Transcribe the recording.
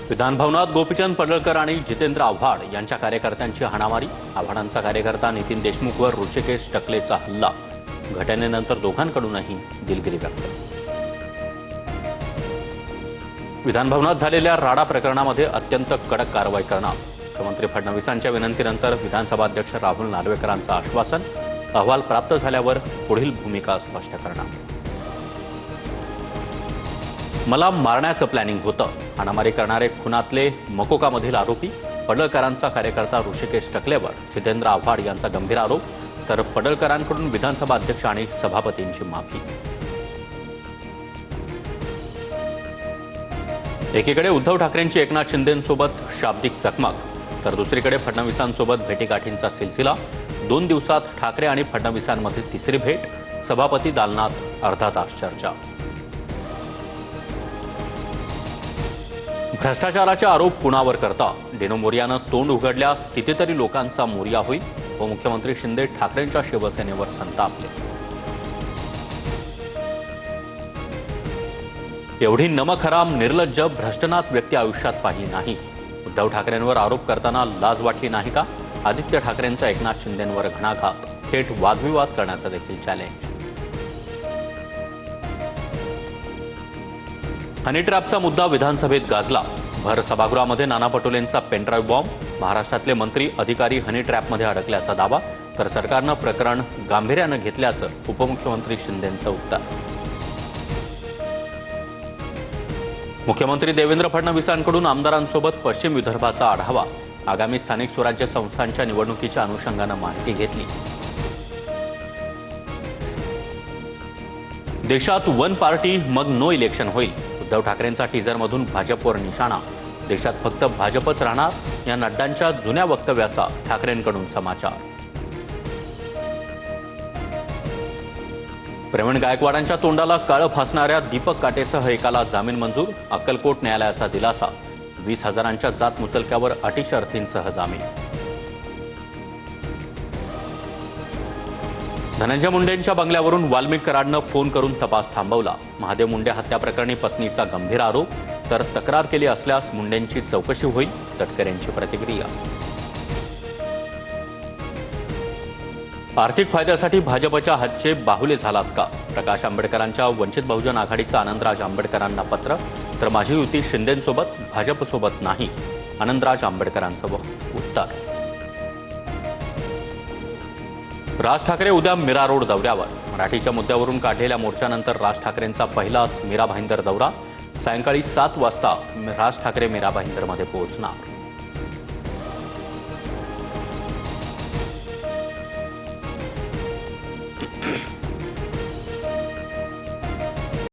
विधानभवनात गोपीचंद पडळकर आणि जितेंद्र आव्हाड यांच्या कार्यकर्त्यांची हाणामारी। आव्हाडांचा कार्यकर्ता नितीन देशमुखवर ऋषिकेश टकलेचा हल्ला। घटनेनंतर दोघांकडूनही दिलगिरी व्यक्त। विधानभवनात झालेल्या राडा प्रकरणामध्ये अत्यंत कडक कारवाई करणार। मुख्यमंत्री फडणवीसांच्या विनंतीनंतर विधानसभा अध्यक्ष राहुल नार्वेकरांचं आश्वासन। अहवाल प्राप्त झाल्यावर पुढील भूमिका स्पष्ट करणार। मला मारण्याचं प्लॅनिंग होतं। हाणामारी करणारे खुनातले मकोकामधील आरोपी। पडळकरांचा कार्यकर्ता ऋषिकेश टकलेवर जितेंद्र आव्हाड यांचा गंभीर आरोप, तर पडळकरांकडून विधानसभा अध्यक्ष आणि सभापतींची माफी। एकीकडे उद्धव ठाकरेंची एकनाथ शिंदेंसोबत शाब्दिक चकमक, तर दुसरीकडे फडणवीसांसोबत भेटीगाठींचा सिलसिला। 2 दिवसात ठाकरे आणि फडणवीसांमध्ये तिसरी भेट। सभापती दालनात अर्धा तास चर्चा। भ्रष्टाचाराचे आरोप कुणावर करता डेनो मोरियानं तोंड उघडल्यास कितीतरी लोकांचा मोर्या होईल। उपमुख्यमंत्री शिंदे ठाकरेंच्या शिवसेनेवर संतापले। एवढी नमखराम निर्लज्ज भ्रष्टनाथ व्यक्ती आयुष्यात पाहिली नाही। उद्धव ठाकरेंवर आरोप करताना लाज वाटली नाही का? आदित्य ठाकरेंचा एकनाथ शिंदेंवर घणाघात, थेट वादविवाद करण्याचा देखील चॅलेंज। हनी ट्रॅपचा मुद्दा विधानसभेत गाजला। भर सभागृहामध्ये नाना पटोलेंचा पेनड्राईव्ह बॉम्ब। महाराष्ट्रातले मंत्री अधिकारी हनी ट्रॅपमध्ये अडकल्याचा दावा, तर सरकारनं प्रकरण गांभीर्यानं घेतल्याचं उपमुख्यमंत्री शिंदेंचं उत्तर। मुख्यमंत्री देवेंद्र फडणवीसांकडून आमदारांसोबत पश्चिम विदर्भाचा आढावा। आगामी स्थानिक स्वराज्य संस्थांच्या निवडणुकीच्या अनुषंगानं माहिती घेतली। देशात वन पार्टी मग नो इलेक्शन होईल। उद्धव ठाकरेंचा टीझरमधून भाजपवर निशाणा। देशात फक्त भाजपच राहणार, या नड्डांच्या जुन्या वक्तव्याचा ठाकरेंकडून समाचार। प्रवीण गायकवाडांच्या तोंडाला काळं फासणाऱ्या दीपक काटेसह एकाला जामीन मंजूर। अक्कलकोट न्यायालयाचा दिलासा। 20,000च्या जात मुचलक्यावर अटी शर्थींसह जामीन। धनंजय मुंडेंच्या बंगल्यावरून वाल्मिक कराडनं फोन करून तपास थांबवला। महादेव मुंडे हत्या प्रकरणी पत्नीचा गंभीर आरोप, तर तक्रार केली असल्यास मुंडेंची चौकशी होईल। तटकरेंची प्रतिक्रिया। आर्थिक फायद्यासाठी भाजपच्या हातचे बाहुले झालात का? प्रकाश आंबेडकरांच्या वंचित बहुजन आघाडीचा आनंदराज आंबेडकरांना पत्र, तर माझी युती शिंदेंसोबत भाजपसोबत नाही। आनंदराज आंबेडकरांचं उत्तर। राज ठाकरे उद्या मीरा रोड दौऱ्यावर। मराठीच्या मुद्द्यावरून काढलेल्या मोर्चानंतर राज ठाकरेंचा पहिलाच मीरा भाईंदर दौरा। सायंकाळी 7 वाजता राज ठाकरे मीरा भाईंदरमध्ये पोहोचणार।